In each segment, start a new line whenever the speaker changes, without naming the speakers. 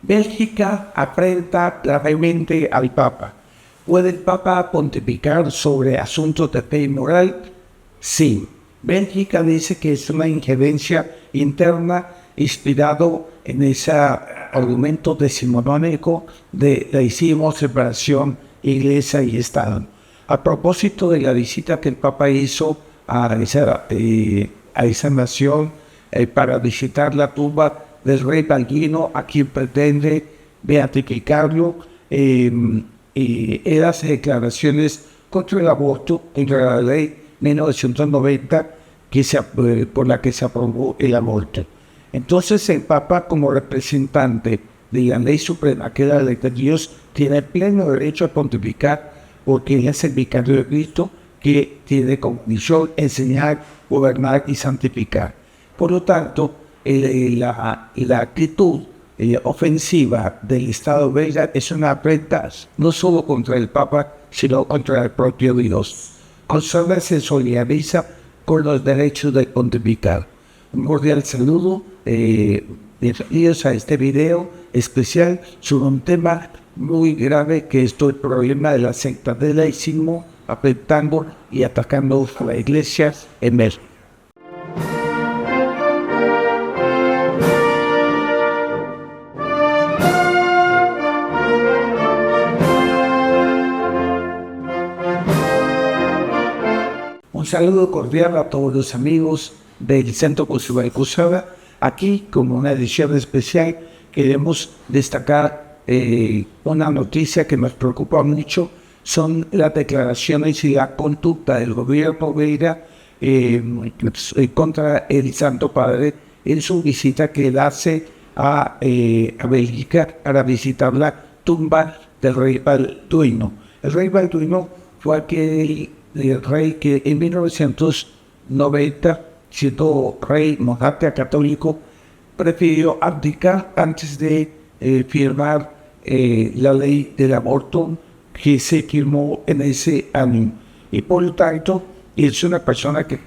Bélgica afrenta gravemente al Papa. ¿Puede el Papa pontificar sobre asuntos de fe y moral? Sí. Bélgica dice que es una injerencia interna inspirado en ese argumento decimonónico de laicismo, separación, iglesia y Estado. A propósito de la visita que el Papa hizo a esa nación para visitar la tumba del rey Balduino, a quien pretende beatificarlo, y hace declaraciones contra el aborto, contra la ley 1990 por la que se aprobó el aborto. Entonces el Papa, como representante de la ley suprema, que es la ley de Dios, tiene pleno derecho a pontificar, porque él es el vicario de Cristo, que tiene como misión enseñar, gobernar y santificar. Por lo tanto, la actitud ofensiva del Estado belga es una afrenta no solo contra el Papa, sino contra el propio Dios. Consola se solidariza con los derechos de pontificar. Un cordial saludo, bienvenidos a este video especial sobre un tema muy grave, que es el problema de la secta del laicismo afectando y atacando a la iglesia en México. Un saludo cordial a todos los amigos del Centro Cultural Cruzada. Aquí, como una edición especial, queremos destacar una noticia que nos preocupa mucho. Son las declaraciones y la conducta del gobierno belga contra el Santo Padre en su visita que él hace a Bélgica para visitar la tumba del rey Balduino. El rey Balduino fue aquel rey que en 1990, siendo rey monarca católico, prefirió abdicar antes de firmar la ley del aborto que se firmó en ese año. Y por lo tanto, es una persona que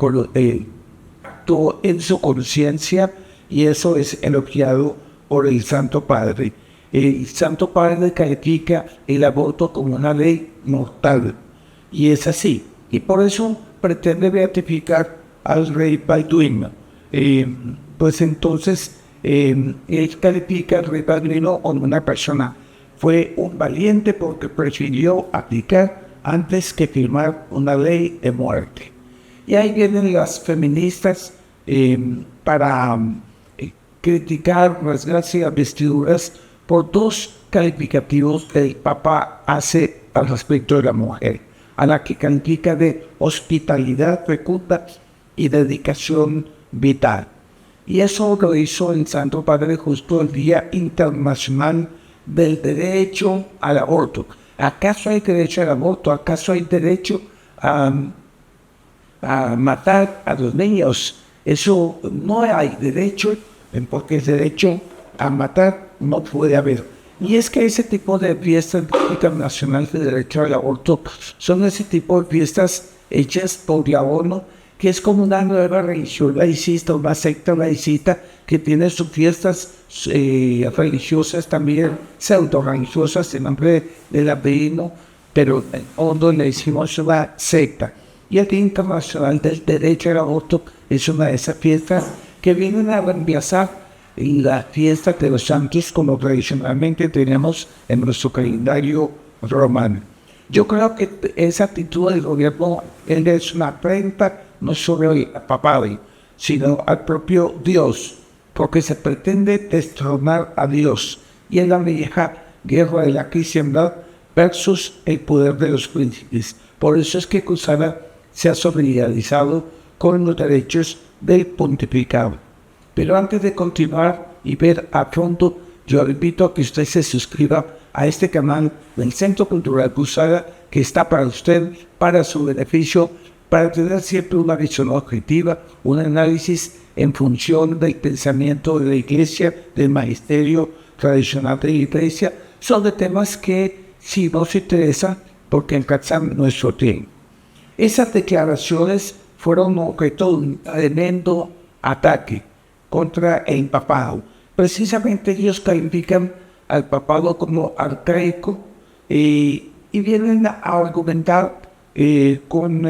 actuó en su conciencia, y eso es elogiado por el Santo Padre. El Santo Padre califica el aborto como una ley mortal, y es así. Y por eso pretende beatificar al rey Balduino. Pues entonces, él califica al rey Balduino como una persona. Fue un valiente porque prefirió abdicar antes que firmar una ley de muerte. Y ahí vienen las feministas para criticar, rasgarse las vestiduras por dos calificativos que el Papa hace al respecto de la mujer, a la que califica de hospitalidad fecunda y dedicación vital. Y eso lo hizo el Santo Padre justo el Día Internacional del Derecho al Aborto. ¿Acaso hay derecho al aborto? ¿Acaso hay derecho a matar a los niños? Eso no hay derecho, porque el derecho a matar no puede haber. Y es que ese tipo de fiestas internacionales de derecho al aborto son ese tipo de fiestas hechas por la ONU, que es como una nueva religión laicista, una secta laicista que tiene sus fiestas religiosas también, pseudo-religiosas, en nombre del abedino, pero en fondo le decimos una secta. Y el Día Internacional del Derecho al Aborto es una de esas fiestas que vienen a reemplazar la fiesta de los santos como tradicionalmente tenemos en nuestro calendario romano. Yo creo que esa actitud del gobierno es una afrenta no solo al papado, sino al propio Dios, porque se pretende destronar a Dios, y es la vieja guerra de la cristiandad versus el poder de los príncipes. Por eso es que Cruzada se ha solidarizado con los derechos del pontificado. Pero antes de continuar y ver a fondo, yo le invito a que usted se suscriba a este canal del Centro Cultural Cruzada, que está para usted, para su beneficio, para tener siempre una visión objetiva, un análisis en función del pensamiento de la Iglesia, del magisterio tradicional de la Iglesia, sobre temas que sí nos interesan porque alcanzan nuestro tiempo. Esas declaraciones fueron objeto de un tremendo ataque contra el papado. Precisamente ellos califican al papado como arcaico y vienen a argumentar con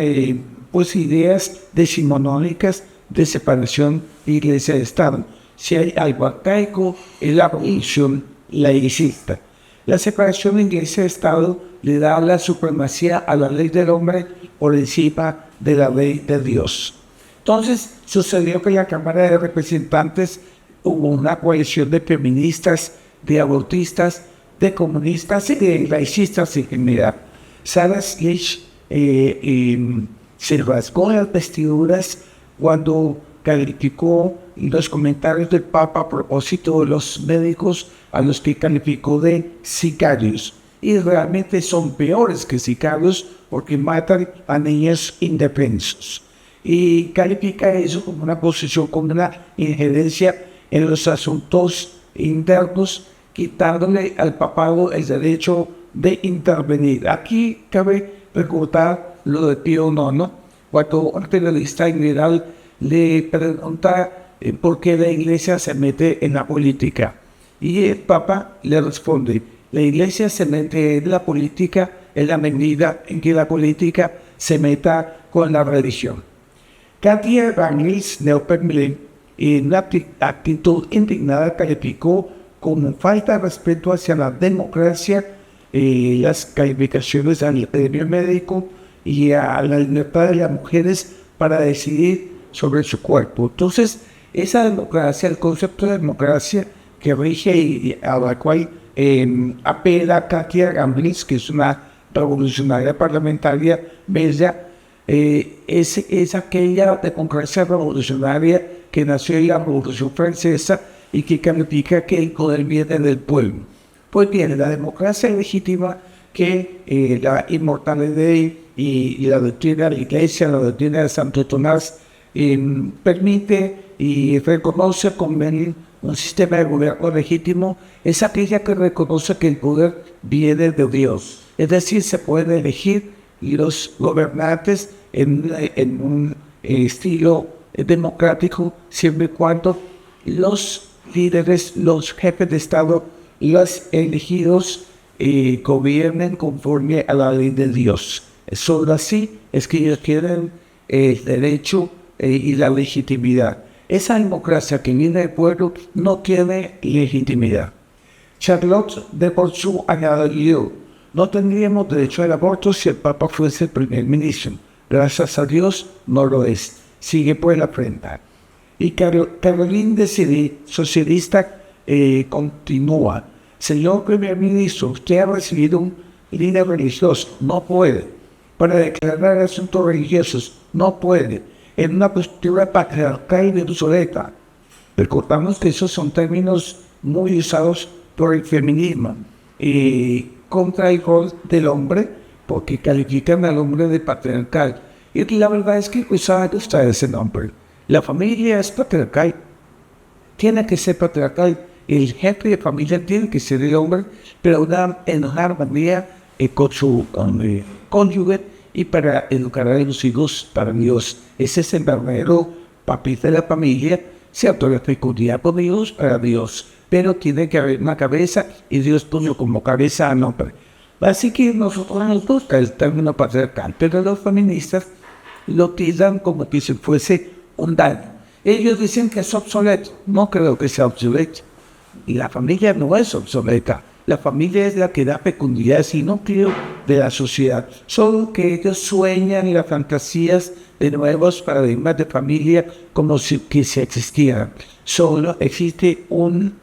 pues ideas decimonónicas de separación de iglesia de Estado. Si hay algo arcaico, es la religión laicista. La separación de iglesia de Estado le da la supremacía a la ley del hombre por encima de la ley de Dios. Entonces sucedió que en la Cámara de Representantes hubo una coalición de feministas, de abortistas, de comunistas y de laicistas en general. Sarah Slich se rasgó las vestiduras cuando calificó los comentarios del Papa a propósito de los médicos a los que calificó de sicarios. Y realmente son peores que sicarios porque matan a niños indefensos. Y califica eso como una posición, como una injerencia en los asuntos internos, quitándole al papado el derecho de intervenir. Aquí cabe recordar lo de Pío IX, cuando un periodista en general le pregunta por qué la iglesia se mete en la política. Y el Papa le responde: la iglesia se mete en la política en la medida en que la política se meta con la religión. Katia Bangles Neopermelen, en una actitud indignada, calificó como falta de respeto hacia la democracia las calificaciones al gremio médico y a la libertad de las mujeres para decidir sobre su cuerpo. Entonces, esa democracia, el concepto de democracia que rige y a la cual apela Katia Bangles, que es una revolucionaria parlamentaria bella, es aquella democracia revolucionaria que nació en la Revolución Francesa y que califica que el poder viene del pueblo. Pues bien, la democracia legítima que la inmortalidad y la doctrina de la Iglesia, la doctrina de Santo Tomás, permite y reconoce como un sistema de gobierno legítimo, es aquella que reconoce que el poder viene de Dios. Es decir, se puede elegir los gobernantes en un estilo democrático, siempre y cuando los líderes, los jefes de Estado, los elegidos gobiernen conforme a la ley de Dios. Solo así es que ellos tienen el derecho y la legitimidad. Esa democracia que viene del pueblo no tiene legitimidad. Charlotte de Portsmouth añadió: no tendríamos derecho al aborto si el Papa fuese el primer ministro. Gracias a Dios no lo es. Sigue por la frente. Y Caroline Desiree, socialista, continúa: señor primer ministro, usted ha recibido un líder religioso, no puede. Para declarar asuntos religiosos, no puede. En una postura patriarcal y obsoleta. Recordamos que esos son términos muy usados por el feminismo contra el rol del hombre, porque califican al hombre de patriarcal. Y la verdad es que saben ustedes ese nombre. La familia es patriarcal, tiene que ser patriarcal. El jefe de familia tiene que ser el hombre, pero en una armonía con su cónyuge y para educar a los hijos para Dios. Ese es el verdadero papel de la familia, cierto, la fecundidad por Dios para Dios, pero tiene que haber una cabeza y Dios puso como cabeza al hombre. Así que nosotros nos gusta el término patriarcal, pero los feministas lo tildan como que si fuese un daño. Ellos dicen que es obsoleto. No creo que sea obsoleto. Y la familia no es obsoleta. La familia es la que da fecundidad y núcleo de la sociedad. Solo que ellos sueñan las fantasías de nuevos paradigmas de familia como si existieran. Solo existe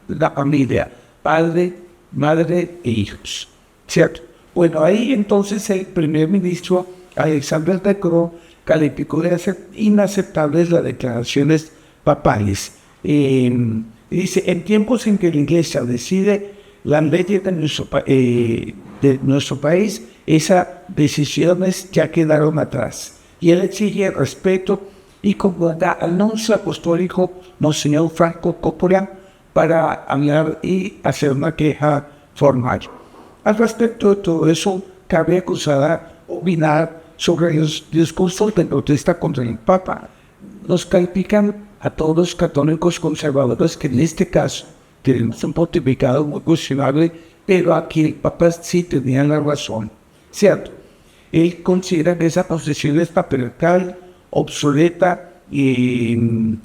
la familia, padre, madre e hijos. ¿Cierto? Bueno, ahí entonces el primer ministro Alexander De Croo calificó de inaceptables las declaraciones papales. Dice: en tiempos en que la Iglesia decide las leyes de nuestro país, esas decisiones ya quedaron atrás. Y él exige respeto y convoca al nuncio apostólico Monseñor Franco Coppola para hablar y hacer una queja formal. Al respecto de todo eso, cabe opinar sobre los discursos de protesta contra el Papa. Nos califican a todos los católicos conservadores que en este caso tenemos un pontificado muy cuestionable, pero aquí el Papa sí tenía la razón, ¿cierto? Él considera que esa posición es patriarcal, obsoleta y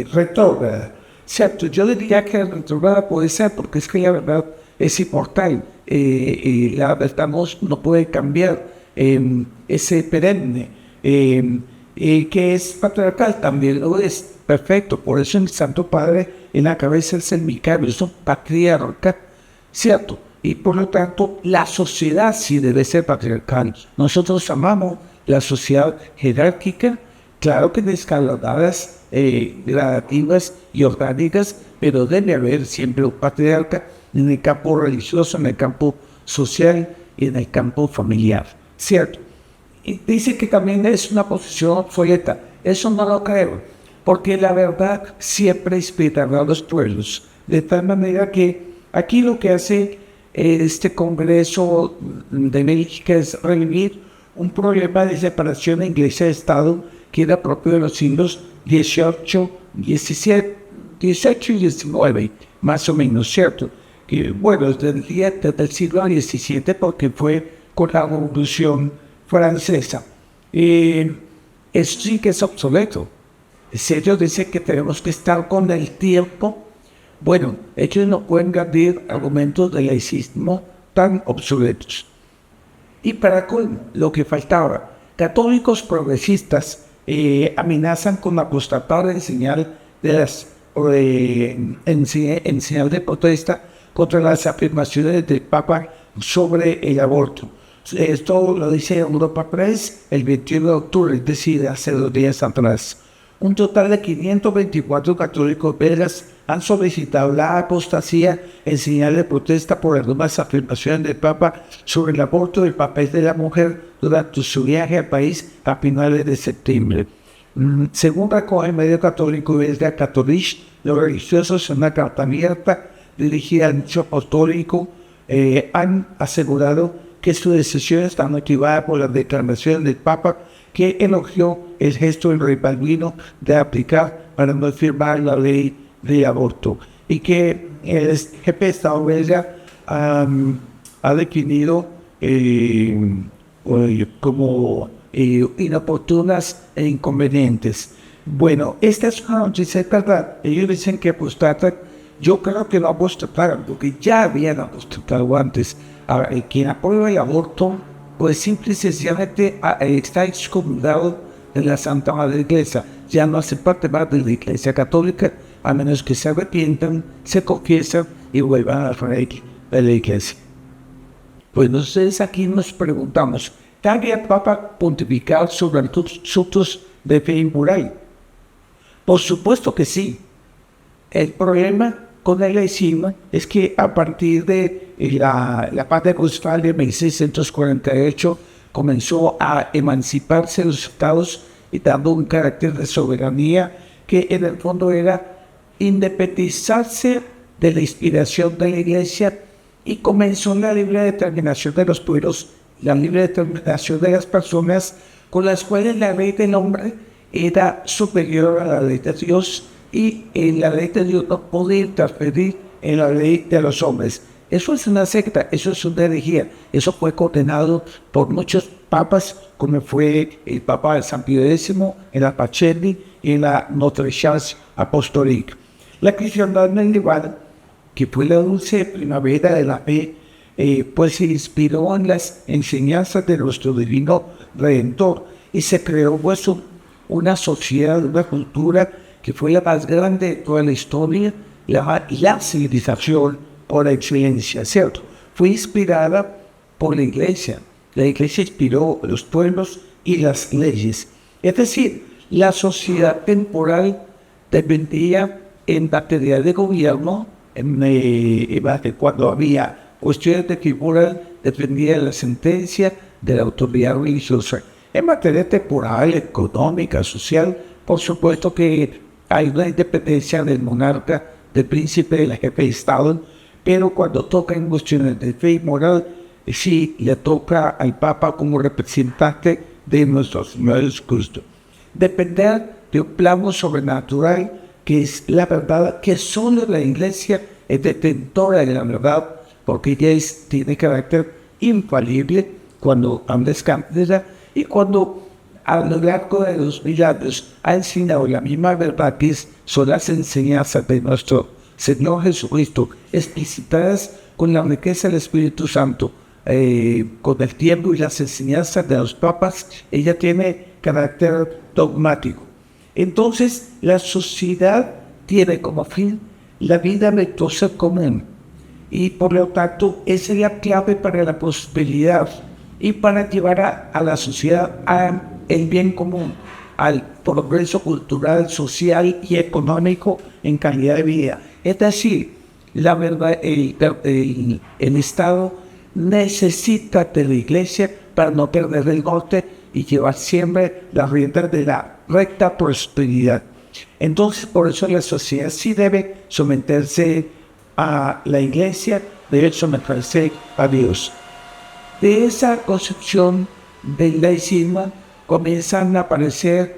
retrógrada. Cierto, yo diría que retrógrada puede ser porque es que la verdad es inmortal, la verdad no puede cambiar, es perenne, que es patriarcal también lo es, perfecto, por eso el Santo Padre en la cabeza es el vicario, es un patriarca, cierto, y por lo tanto la sociedad sí debe ser patriarcal. Nosotros amamos la sociedad jerárquica, claro que de escalonadas, gradativas y orgánicas, pero debe haber siempre un patriarca en el campo religioso, en el campo social y en el campo familiar, ¿cierto? Y dice que también es una posición obsoleta. Eso no lo creo, porque la verdad siempre inspirará a los pueblos, de tal manera que aquí lo que hace este Congreso de México es revivir un problema de separación de Iglesia de Estado que era propio de los siglos XVIII, XVII, XVIII y XIX, más o menos, ¿cierto? Que, bueno, desde el siglo XVII, porque fue con la Revolución Francesa. Eso sí que es obsoleto. Ellos dicen que tenemos que estar con el tiempo. Bueno, ellos no pueden añadir argumentos del laicismo tan obsoletos. Y para colmo, lo que faltaba, católicos progresistas amenazan con apostatar en señal en señal de protesta contra las afirmaciones del Papa sobre el aborto. Esto lo dice Europa Press el 21 de octubre, es decir, hace 2 días atrás. Un total de 524 católicos belgas han solicitado la apostasía en señal de protesta por las nuevas afirmaciones del Papa sobre el aborto y el papel de la mujer durante su viaje al país a finales de septiembre. Según recoge el medio católico belga Catholic, los religiosos en una carta abierta dirigida al nicho apostólico han asegurado que su decisión está motivada por las declaraciones del Papa, que elogió el gesto del rey Balduino de aplicar para no firmar la ley de aborto, y que el jefe de Estado belga ha definido como inoportunas e inconvenientes. Bueno, esta es una noticia de verdad. Ellos dicen que apostatan. Yo creo que no apostataron, porque ya habían apostatado antes. Ahora, quien aprueba el aborto, pues simple y sencillamente está excomulgado de la Santa Madre Iglesia. Ya no hace parte más de la Iglesia Católica, a menos que se arrepientan, se confiesan y vuelvan a la fe de la Iglesia. Pues nosotros aquí nos preguntamos, ¿debe el Papa pontificar sobre asuntos de fe y moral? Por supuesto que sí. El problema con el laicismo es que a partir de la paz de Westfalia de 1648 comenzó a emanciparse los estados y dando un carácter de soberanía que en el fondo era independizarse de la inspiración de la Iglesia, y comenzó la libre determinación de los pueblos, la libre determinación de las personas, con las cuales la ley del hombre era superior a la ley de Dios, y en la ley de Dios no podía interferir en la ley de los hombres. Eso es una secta, eso es una herejía. Eso fue condenado por muchos papas, como fue el Papa de San Pío X, en la Pacelli y en la Notre Chance Apostolique. La cristiandad medieval, que fue la dulce primavera de la fe, pues se inspiró en las enseñanzas de nuestro divino Redentor, y se creó pues una sociedad, una cultura que fue la más grande de toda la historia, la civilización por excelencia, ¿cierto? Fue inspirada por la Iglesia. La Iglesia inspiró los pueblos y las leyes. Es decir, la sociedad temporal dependía en materia de gobierno, cuando había cuestiones de figura, dependía de la sentencia de la autoridad religiosa. En materia temporal, económica, social, por supuesto que hay una independencia del monarca, del príncipe, del jefe de Estado, pero cuando toca en cuestiones de fe y moral, sí le toca al Papa como representante de nuestros señores justos. Depender de un plano sobrenatural que es la verdad, que solo la Iglesia es detentora de la verdad, porque ella tiene carácter infalible cuando antes cátedra y cuando a lo largo de los 1000 años ha enseñado la misma verdad, que son las enseñanzas de nuestro Señor Jesucristo, explicitadas con la riqueza del Espíritu Santo, con el tiempo y las enseñanzas de los papas. Ella tiene carácter dogmático. Entonces, la sociedad tiene como fin la vida virtuosa común, y por lo tanto esa es la clave para la prosperidad y para llevar a la sociedad al bien común, al progreso cultural, social y económico en calidad de vida. Es decir, la verdad, el Estado necesita de la Iglesia para no perder el norte y llevar siempre las riendas de la recta prosperidad. Entonces, por eso la sociedad sí debe someterse a la Iglesia, debe someterse a Dios. De esa concepción del laicismo comienzan a aparecer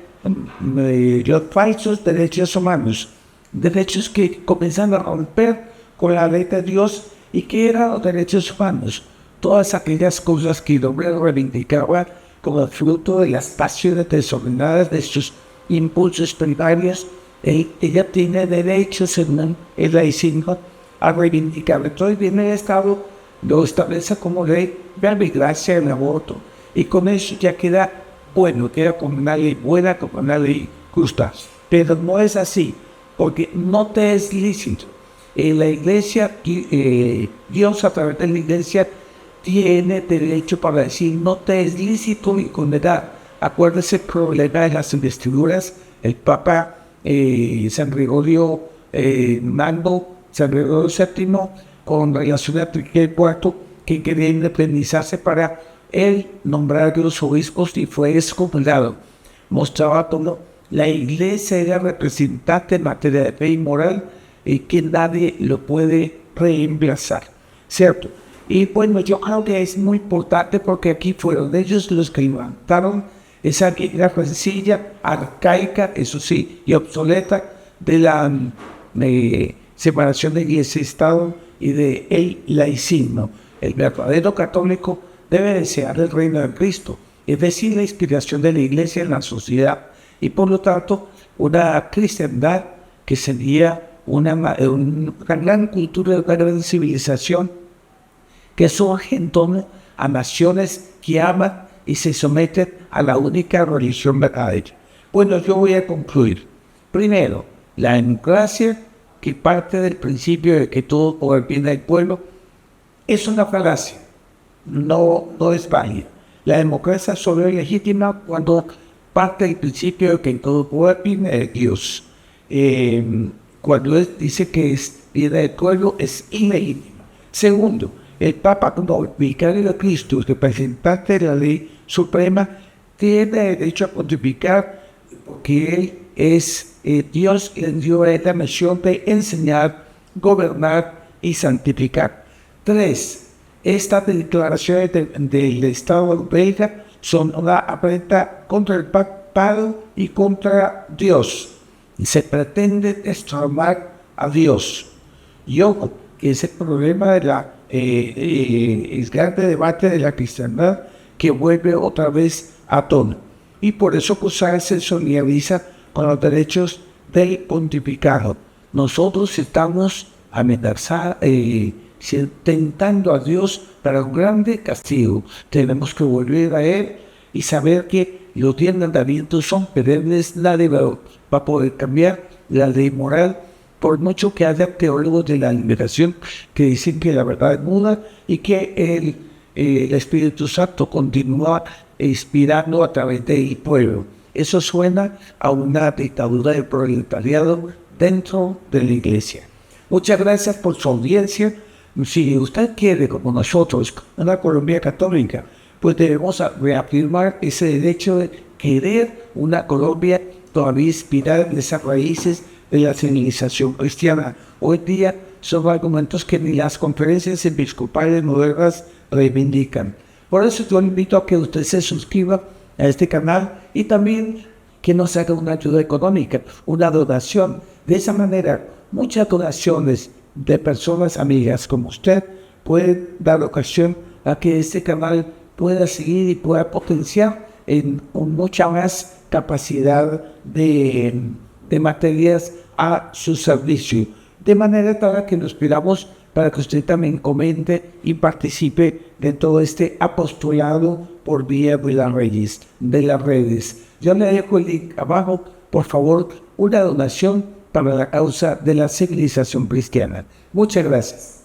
los falsos derechos humanos, derechos que comienzan a romper con la ley de Dios. ¿Y qué eran los derechos humanos? Todas aquellas cosas que el hombre reivindicaba como fruto de las pasiones desordenadas de sus impulsos primarios. Ella tiene derechos, según el laicismo, a reivindicar. Entonces viene el Estado, lo establece como ley de arbitraria del aborto, y con eso ya queda bueno, queda como una ley buena, como una ley justa. Pero no es así, porque no te es lícito. La Iglesia, Dios a través de la Iglesia tiene derecho para decir: no te es lícito ni condenar. Acuérdese el problema de las investiduras. El Papa San Gregorio San Gregorio VII, con relación a Enrique IV, que quería independizarse para él nombrar los obispos, y fue excomulgado. Mostraba cómo la Iglesia era representante en materia de fe y moral, y que nadie lo puede reemplazar, ¿cierto? Y bueno, yo creo que es muy importante, porque aquí fueron ellos los que levantaron esa idea sencilla, arcaica, eso sí, y obsoleta, de la separación de Iglesia y Estado y de el laicismo. El verdadero católico debe desear el reino de Cristo, es decir, la inspiración de la Iglesia en la sociedad, y por lo tanto una cristiandad que sería una gran cultura, una gran civilización que surge en torno a naciones que aman y se someten a la única religión verdadera. Bueno, yo voy a concluir. Primero, la democracia, que parte del principio de que todo poder viene del pueblo, es una falacia, no es válida. La democracia solo es legítima cuando parte del principio de que todo poder viene de Dios. Cuando dice que viene del pueblo, es ilegítima. Segundo, el Papa, como vicario de Cristo, representante de la ley suprema, tiene derecho a pontificar, porque él es Dios, y le dio la misión de enseñar, gobernar y santificar. 3. Estas declaraciones del Estado belga son una afrenta contra el papado y contra Dios. Se pretende transformar a Dios. Yo, que es el problema de el grande debate de la cristiandad, que vuelve otra vez a tono. Y por eso Cusack se solidariza con los derechos del pontificado. Nosotros estamos tentando a Dios para un grande castigo. Tenemos que volver a Él y saber que los 10 mandamientos son perennes. Nadie va a poder cambiar la ley moral, por mucho que haya teólogos de la liberación que dicen que la verdad es muda y que el Espíritu Santo continúa inspirando a través del pueblo. Eso suena a una dictadura del proletariado dentro de la Iglesia. Muchas gracias por su audiencia. Si usted quiere, como nosotros, una Colombia católica, pues debemos reafirmar ese derecho de querer una Colombia todavía inspirada en esas raíces de la civilización cristiana. Hoy día son argumentos que ni las conferencias episcopales modernas reivindican. Por eso yo le invito a que usted se suscriba a este canal, y también que nos haga una ayuda económica, una donación. De esa manera, muchas donaciones de personas amigas como usted pueden dar ocasión a que este canal pueda seguir y pueda potenciar con mucha más capacidad de materias a su servicio. De manera tal que nos pidamos para que usted también comente y participe de todo este apostolado por vía de las redes. Yo le dejo el link abajo, por favor, una donación para la causa de la civilización cristiana. Muchas gracias.